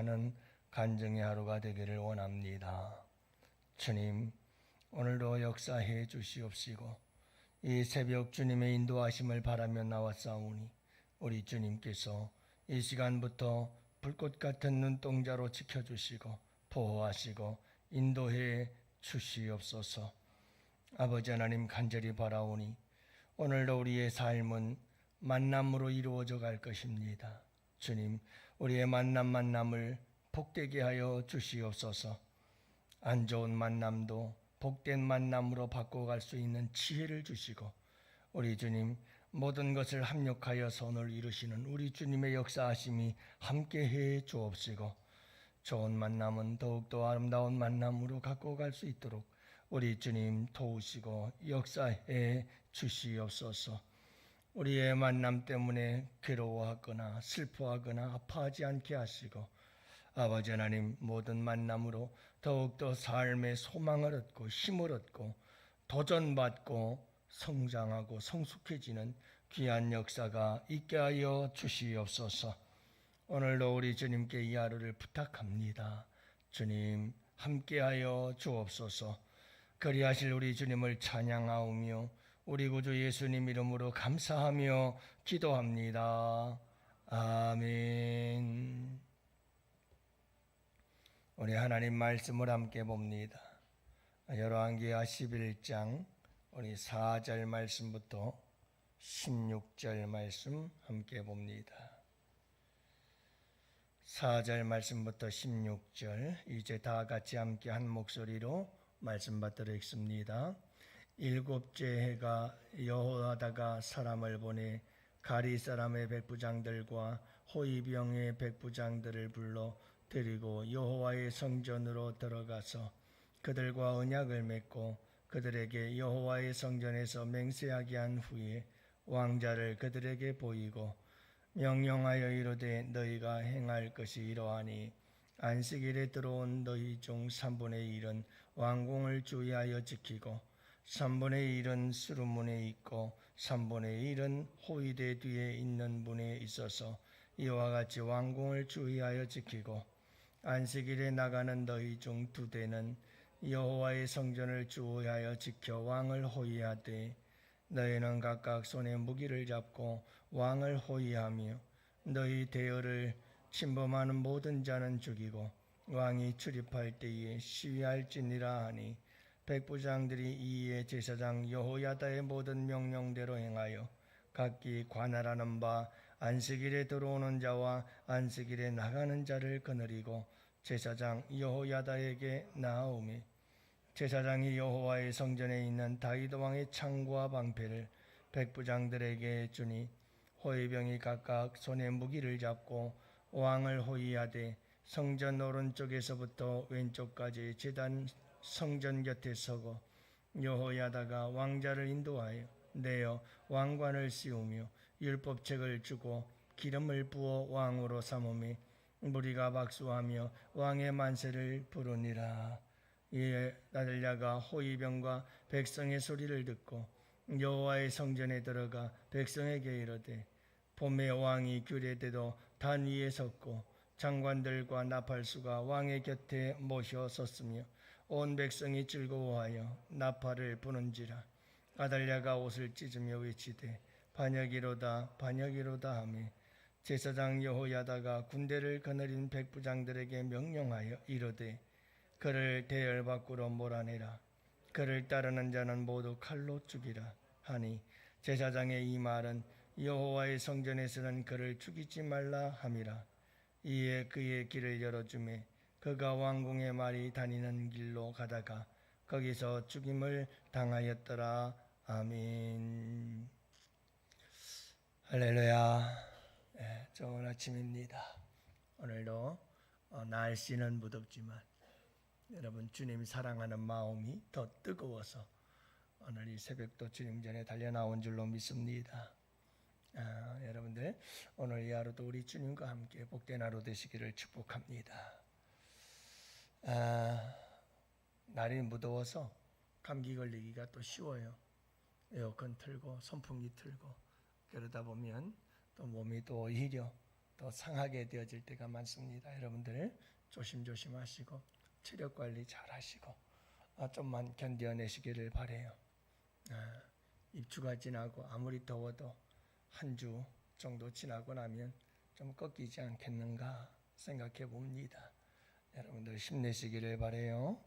회복하는 간증의 하루가 되기를 원합니다. 주님, 오늘도 역사해 주시옵시고 이 새벽 주님의 인도하심을 바라며 나왔사오니 우리 주님께서 이 시간부터 불꽃 같은 눈동자로 지켜주시고 보호하시고 인도해 주시옵소서. 아버지 하나님, 간절히 바라오니 오늘도 우리의 삶은 만남으로 이루어져 갈 것입니다. 주님, 우리의 만남을 복되게 하여 주시옵소서. 안 좋은 만남도 복된 만남으로 바꿔갈 수 있는 지혜를 주시고 우리 주님, 모든 것을 합력하여 선을 이루시는 우리 주님의 역사하심이 함께해 주옵시고 좋은 만남은 더욱더 아름다운 만남으로 갖고 갈 수 있도록 우리 주님 도우시고 역사해 주시옵소서. 우리의 만남 때문에 괴로워하거나 슬퍼하거나 아파하지 않게 하시고 아버지 하나님, 모든 만남으로 더욱더 삶의 소망을 얻고 힘을 얻고 도전받고 성장하고 성숙해지는 귀한 역사가 있게 하여 주시옵소서. 오늘도 우리 주님께 이 하루를 부탁합니다. 주님, 함께하여 주옵소서. 그리하실 우리 주님을 찬양하오며 우리 구주 예수님 이름으로 감사하며 기도합니다. 아멘. 우리 하나님 말씀을 함께 봅니다. 열왕기하 11장 우리 4절 말씀부터 16절 말씀 함께 봅니다. 4절 말씀부터 16절 이제 다 같이 함께 한 목소리로 말씀 받들어 읽습니다. 일곱째 해가 여호야다가 사람을 보내 가리 사람의 백부장들과 호위병의 백부장들을 불러 데리고 여호와의 성전으로 들어가서 그들과 언약을 맺고 그들에게 여호와의 성전에서 맹세하게 한 후에 왕자를 그들에게 보이고 명령하여 이르되 너희가 행할 것이 이러하니 안식일에 들어온 너희 중 3분의 1은 왕궁을 주의하여 지키고 3분의 1은 수루문에 있고 3분의 1은 호위대 뒤에 있는 문에 있어서 이와 같이 왕궁을 주의하여 지키고 안식일에 나가는 너희 중 2대는 여호와의 성전을 주의하여 지켜 왕을 호위하되 너희는 각각 손에 무기를 잡고 왕을 호위하며 너희 대열을 침범하는 모든 자는 죽이고 왕이 출입할 때에 시위할지니라 하니 백부장들이 이에 제사장 여호야다의 모든 명령대로 행하여 각기 관할하는 바 안식일에 들어오는 자와 안식일에 나가는 자를 거느리고 제사장 여호야다에게 나아오매 제사장이 여호와의 성전에 있는 다윗 왕의 창과 방패를 백부장들에게 주니 호위병이 각각 손에 무기를 잡고 왕을 호위하되 성전 오른쪽에서부터 왼쪽까지 제단 성전 곁에 서고 여호야다가 왕자를 인도하여 내어 왕관을 씌우며 율법책을 주고 기름을 부어 왕으로 삼으며 무리가 박수하며 왕의 만세를 부르니라. 이에 아달랴가 호위병과 백성의 소리를 듣고 여호와의 성전에 들어가 백성에게 이르되 봄에 왕이 규례대로 단 위에 섰고 장관들과 나팔수가 왕의 곁에 모셔 섰으며 온 백성이 즐거워하여 나팔을 부는지라. 아달랴가 옷을 찢으며 외치되 반역이로다 반역이로다 하며 제사장 여호야다가 군대를 거느린 백부장들에게 명령하여 이르되 그를 대열 밖으로 몰아내라. 그를 따르는 자는 모두 칼로 죽이라 하니 제사장의 이 말은 여호와의 성전에서는 그를 죽이지 말라 함이라. 이에 그의 길을 열어주매 그가 왕궁의 말이 다니는 길로 가다가 거기서 죽임을 당하였더라. 아멘. 할렐루야. 좋은 아침입니다. 오늘도 날씨는 무덥지만 여러분 주님 사랑하는 마음이 더 뜨거워서 오늘 이 새벽도 주님 전에 달려나온 줄로 믿습니다. 여러분들 오늘 이 하루도 우리 주님과 함께 복된 하루 되시기를 축복합니다. 날이 무더워서 감기 걸리기가 또 쉬워요. 에어컨 틀고 선풍기 틀고 그러다 보면 또 몸이 또 오히려 더 상하게 되어질 때가 많습니다. 여러분들 조심조심하시고 체력 관리 잘 하시고 좀만 견뎌내시기를 바라요. 입추가 지나고 아무리 더워도 한 주 정도 지나고 나면 좀 꺾이지 않겠는가 생각해 봅니다. 여러분들 힘내시기를 바라요.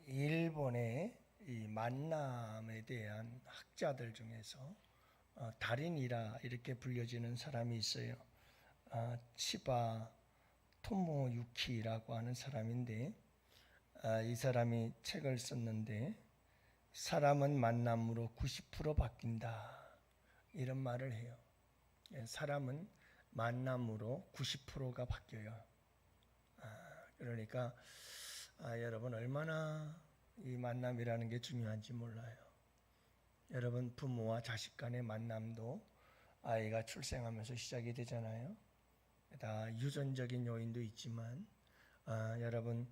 일본의 이 만남에 대한 학자들 중에서 달인이라 이렇게 불려지는 사람이 있어요. 치바 토모유키라고 하는 사람인데 이 사람이 책을 썼는데 사람은 만남으로 90% 바뀐다 이런 말을 해요. 사람은 만남으로 90%가 바뀌어요. 그러니까 여러분 얼마나 이 만남이라는 게 중요한지 몰라요. 여러분 부모와 자식 간의 만남도 아이가 출생하면서 시작이 되잖아요. 다 유전적인 요인도 있지만 여러분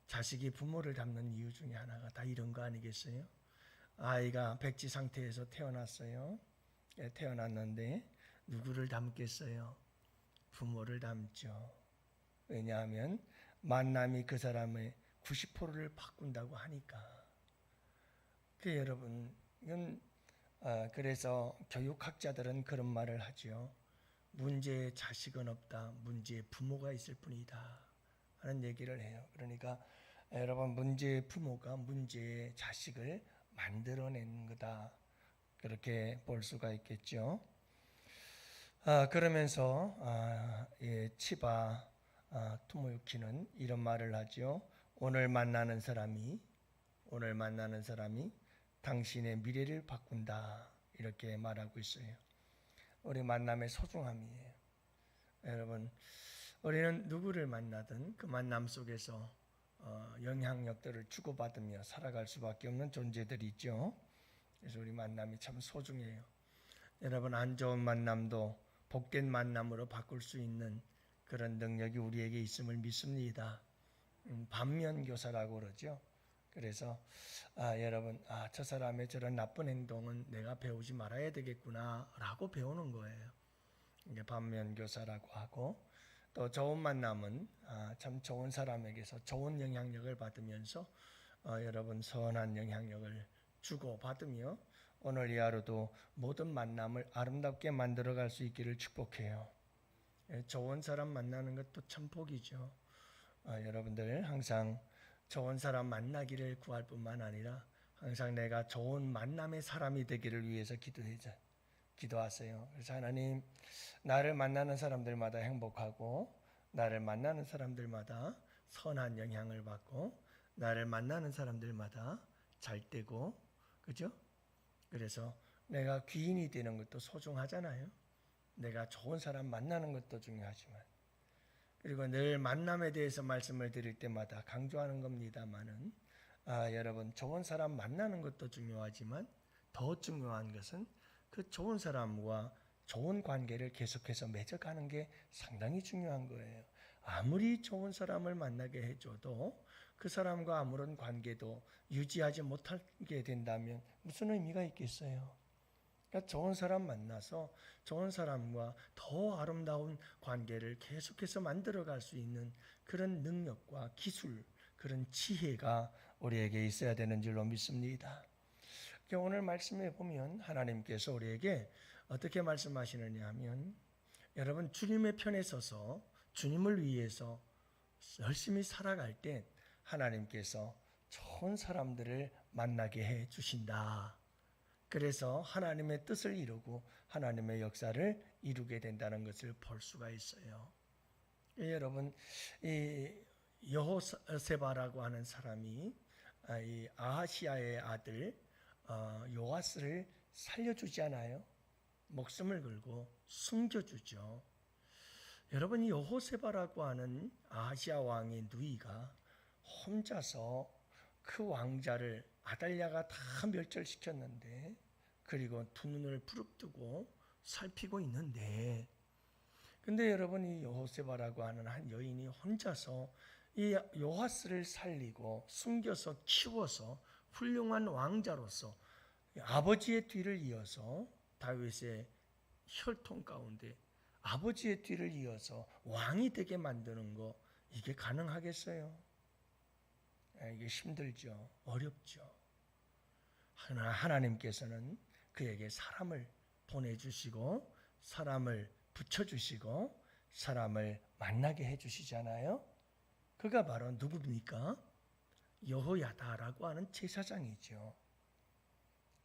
자식이 부모를 닮는 이유 중에 하나가 다 이런 거 아니겠어요? 아이가 백지 상태에서 태어났어요. 태어났는데 누구를 닮겠어요? 부모를 닮죠. 왜냐하면 만남이 그 사람의 90%를 바꾼다고 하니까. 여러분 그래서 교육학자들은 그런 말을 하죠. 문제의 자식은 없다. 문제의 부모가 있을 뿐이다 하는 얘기를 해요. 그러니까 여러분 문제의 부모가 문제의 자식을 만들어낸 거다. 그렇게 볼 수가 있겠죠. 그러면서 치바 토모유키는 이런 말을 하죠. 오늘 만나는 사람이 당신의 미래를 바꾼다. 이렇게 말하고 있어요. 우리 만남의 소중함이에요. 여러분 우리는 누구를 만나든 그 만남 속에서 영향력들을 주고받으며 살아갈 수밖에 없는 존재들이 있죠. 그래서 우리 만남이 참 소중해요. 여러분 안 좋은 만남도 복된 만남으로 바꿀 수 있는 그런 능력이 우리에게 있음을 믿습니다. 반면교사라고 그러죠. 그래서 여러분 저 사람의 저런 나쁜 행동은 내가 배우지 말아야 되겠구나 라고 배우는 거예요. 이게 반면교사라고 하고, 또 좋은 만남은 참 좋은 사람에게서 좋은 영향력을 받으면서 여러분 선한 영향력을 주고받으며 오늘 이 하루도 모든 만남을 아름답게 만들어갈 수 있기를 축복해요. 좋은 사람 만나는 것도 참 복이죠. 여러분들 항상 좋은 사람 만나기를 구할 뿐만 아니라 항상 내가 좋은 만남의 사람이 되기를 위해서 기도하세요. 그래서 하나님, 나를 만나는 사람들마다 행복하고 나를 만나는 사람들마다 선한 영향을 받고 나를 만나는 사람들마다 잘되고, 그죠? 그래서 내가 귀인이 되는 것도 소중하잖아요. 내가 좋은 사람 만나는 것도 중요하지만, 그리고 늘 만남에 대해서 말씀을 드릴 때마다 강조하는 겁니다만은 여러분 좋은 사람 만나는 것도 중요하지만 더 중요한 것은 그 좋은 사람과 좋은 관계를 계속해서 맺어가는 게 상당히 중요한 거예요. 아무리 좋은 사람을 만나게 해줘도 그 사람과 아무런 관계도 유지하지 못하게 된다면 무슨 의미가 있겠어요? 그러니까 좋은 사람 만나서 좋은 사람과 더 아름다운 관계를 계속해서 만들어갈 수 있는 그런 능력과 기술, 그런 지혜가 우리에게 있어야 되는 줄로 믿습니다. 오늘 말씀에 보면 하나님께서 우리에게 어떻게 말씀하시느냐 하면, 여러분 주님의 편에 서서 주님을 위해서 열심히 살아갈 때 하나님께서 좋은 사람들을 만나게 해 주신다. 그래서 하나님의 뜻을 이루고 하나님의 역사를 이루게 된다는 것을 볼 수가 있어요. 여러분 이 여호세바라고 하는 사람이 이 아하시아의 아들 요아스를 살려주지 않아요. 목숨을 걸고 숨겨주죠. 여러분 이 여호세바라고 하는 아하시아 왕의 누이가 혼자서 그 왕자를 아달랴가 다 멸절시켰는데, 그리고 두 눈을 부릅뜨고 살피고 있는데, 근데 여러분 이 여호세바라고 하는 한 여인이 혼자서 이 요아스를 살리고 숨겨서 키워서 훌륭한 왕자로서 아버지의 뒤를 이어서 다윗의 혈통 가운데 아버지의 뒤를 이어서 왕이 되게 만드는 거, 이게 가능하겠어요? 이게 힘들죠. 어렵죠. 하나님께서는 그에게 사람을 보내주시고 사람을 붙여주시고 사람을 만나게 해주시잖아요. 그가 바로 누굽니까? 여호야다라고 하는 제사장이죠.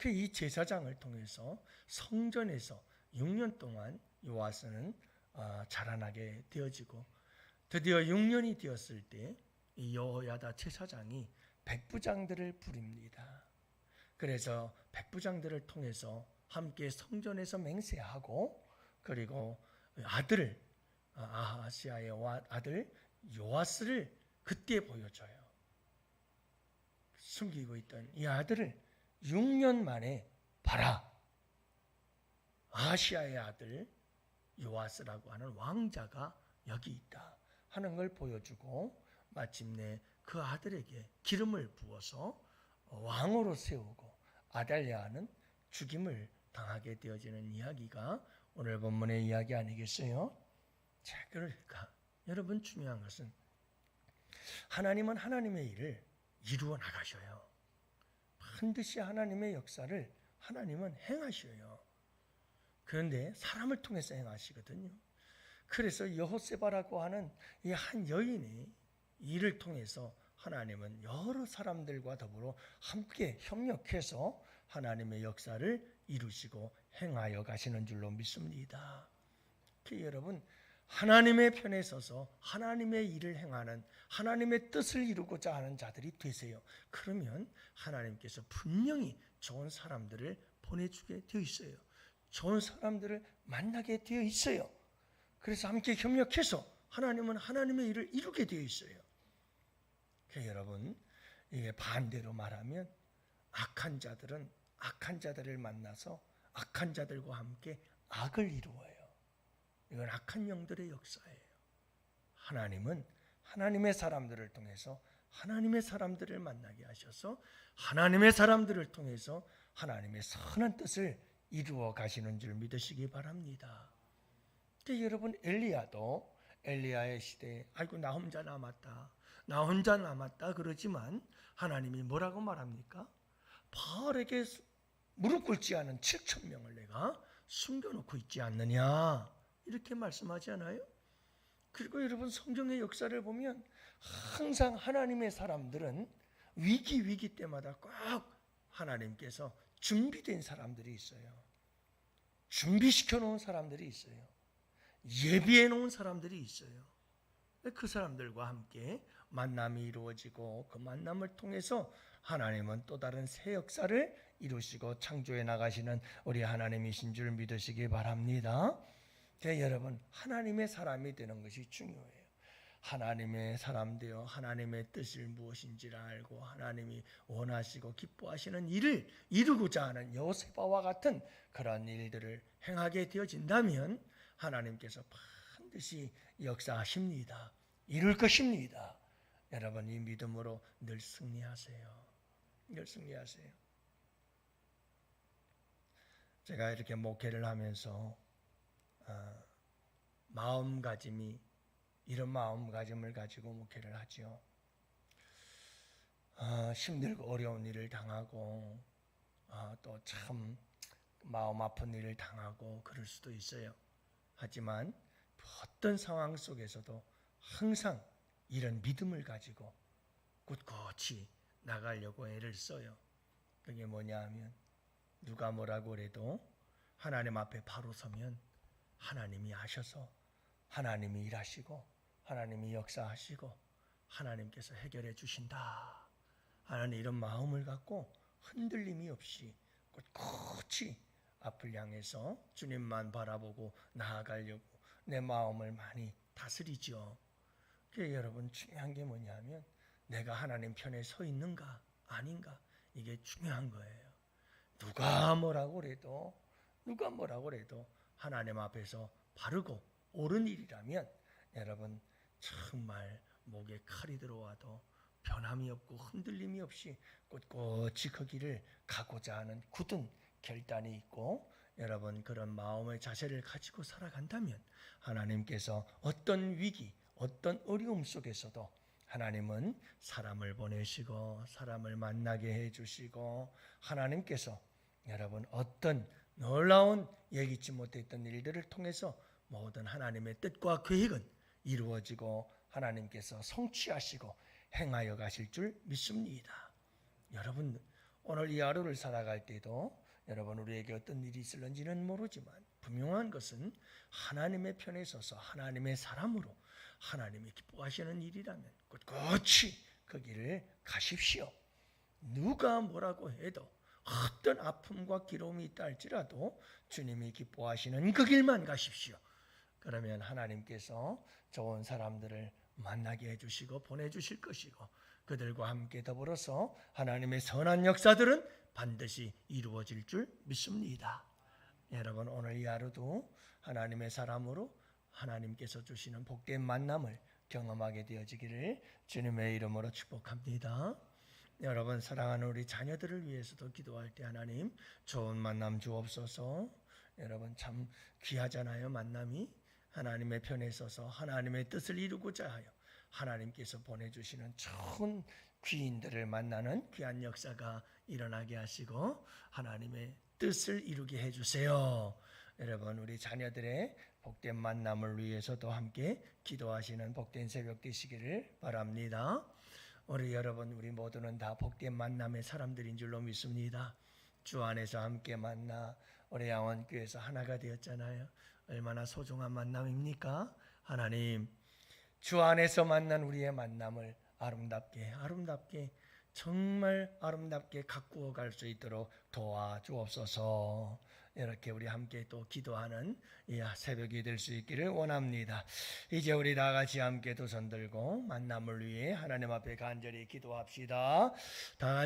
이 제사장을 통해서 성전에서 6년 동안 요아스는 자라나게 되어지고, 드디어 6년이 되었을 때 이 여호야다 제사장이 백부장들을 부립니다. 그래서 백부장들을 통해서 함께 성전에서 맹세하고, 그리고 아들을, 아하시아의 아들 요아스를 그때 보여줘요. 숨기고 있던 이 아들을 6년 만에 봐라, 아하시아의 아들 요아스라고 하는 왕자가 여기 있다 하는 걸 보여주고, 마침내 그 아들에게 기름을 부어서 왕으로 세우고 아달랴는 죽임을 당하게 되어지는 이야기가 오늘 본문의 이야기 아니겠어요? 자, 그러니까 여러분, 중요한 것은 하나님은 하나님의 일을 이루어 나가셔요. 반드시 하나님의 역사를 하나님은 행하셔요. 그런데 사람을 통해서 행하시거든요. 그래서 여호세바라고 하는 이 한 여인이 이를 통해서 하나님은 여러 사람들과 더불어 함께 협력해서 하나님의 역사를 이루시고 행하여 가시는 줄로 믿습니다. 여러분, 하나님의 편에 서서 하나님의 일을 행하는, 하나님의 뜻을 이루고자 하는 자들이 되세요. 그러면 하나님께서 분명히 좋은 사람들을 보내주게 되어 있어요. 좋은 사람들을 만나게 되어 있어요. 그래서 함께 협력해서 하나님은 하나님의 일을 이루게 되어 있어요. 여러분, 이게 반대로 말하면 악한 자들은 악한 자들을 만나서 악한 자들과 함께 악을 이루어요. 이건 악한 영들의 역사예요. 하나님은 하나님의 사람들을 통해서 하나님의 사람들을 만나게 하셔서 하나님의 사람들을 통해서 하나님의 선한 뜻을 이루어 가시는 줄 믿으시기 바랍니다. 여러분, 엘리야도 엘리야의 시대에 아이고 나 혼자 남았다 그러지만 하나님이 뭐라고 말합니까? 바알에게 무릎 꿇지 않은 7,000명을 내가 숨겨놓고 있지 않느냐, 이렇게 말씀하지 않아요? 그리고 여러분, 성경의 역사를 보면 항상 하나님의 사람들은 위기 때마다 꼭 하나님께서 준비된 사람들이 있어요. 준비시켜 놓은 사람들이 있어요. 예비해 놓은 사람들이 있어요. 그 사람들과 함께 만남이 이루어지고 그 만남을 통해서 하나님은 또 다른 새 역사를 이루시고 창조해 나가시는 우리 하나님이신 줄 믿으시기 바랍니다. 여러분, 하나님의 사람이 되는 것이 중요해요. 하나님의 사람 되어 하나님의 뜻을 무엇인지를 알고 하나님이 원하시고 기뻐하시는 일을 이루고자 하는 여호세바와 같은 그런 일들을 행하게 되어진다면 하나님께서 반드시 역사하십니다. 이룰 것입니다. 여러분, 이 믿음으로 늘 승리하세요. 늘 승리하세요. 제가 이렇게 목회를 하면서 이런 마음가짐을 가지고 목회를 하죠. 힘들고 어려운 일을 당하고 또 참 마음 아픈 일을 당하고 그럴 수도 있어요. 하지만 어떤 상황 속에서도 항상 이런 믿음을 가지고 꿋꿋이 나가려고 애를 써요. 그게 뭐냐 하면 누가 뭐라고 해도 하나님 앞에 바로 서면 하나님이 하셔서 하나님이 일하시고 하나님이 역사하시고 하나님께서 해결해 주신다 하는 이런 마음을 갖고 흔들림이 없이 꿋꿋이 앞을 향해서 주님만 바라보고 나아가려고 내 마음을 많이 다스리죠. 여러분, 중요한 게 뭐냐면 내가 하나님 편에 서 있는가 아닌가, 이게 중요한 거예요. 누가 뭐라고 해도 하나님 앞에서 바르고 옳은 일이라면 여러분, 정말 목에 칼이 들어와도 변함이 없고 흔들림이 없이 꿋꿋이 그 길을 가고자 하는 굳은 결단이 있고 여러분 그런 마음의 자세를 가지고 살아간다면 하나님께서 어떤 위기, 어떤 어려움 속에서도 하나님은 사람을 보내시고 사람을 만나게 해주시고 하나님께서 여러분 어떤 놀라운 예기치 못했던 일들을 통해서 모든 하나님의 뜻과 계획은 이루어지고 하나님께서 성취하시고 행하여 가실 줄 믿습니다. 여러분 오늘 이 하루를 살아갈 때도 여러분 우리에게 어떤 일이 있을는지는 모르지만 분명한 것은 하나님의 편에 서서 하나님의 사람으로 하나님이 기뻐하시는 일이라면 꿋꿋이 그 길을 가십시오. 누가 뭐라고 해도 어떤 아픔과 기로움이 있다 할지라도 주님이 기뻐하시는 그 길만 가십시오. 그러면 하나님께서 좋은 사람들을 만나게 해주시고 보내주실 것이고 그들과 함께 더불어서 하나님의 선한 역사들은 반드시 이루어질 줄 믿습니다. 여러분 오늘 이 하루도 하나님의 사람으로 하나님께서 주시는 복된 만남을 경험하게 되어지기를 주님의 이름으로 축복합니다. 여러분 사랑하는 우리 자녀들을 위해서도 기도할 때 하나님 좋은 만남 주옵소서. 여러분 참 귀하잖아요. 만남이 하나님의 편에 서서 하나님의 뜻을 이루고자 하여 하나님께서 보내주시는 좋은 귀인들을 만나는 귀한 역사가 일어나게 하시고 하나님의 뜻을 이루게 해주세요. 여러분 우리 자녀들의 복된 만남을 위해서도 함께 기도하시는 복된 새벽 되시기를 바랍니다. 우리 여러분 우리 모두는 다 복된 만남의 사람들인 줄로 믿습니다. 주 안에서 함께 만나 우리 양원교회에서 하나가 되었잖아요. 얼마나 소중한 만남입니까? 하나님 주 안에서 만난 우리의 만남을 아름답게 정말 아름답게 가꾸어 갈 수 있도록 도와주옵소서. 이렇게 우리 함께 또 기도하는 이 새벽이 될 수 있기를 원합니다. 이제 우리 다 같이 함께 두 손 들고 만남을 위해 하나님 앞에 간절히 기도합시다. 다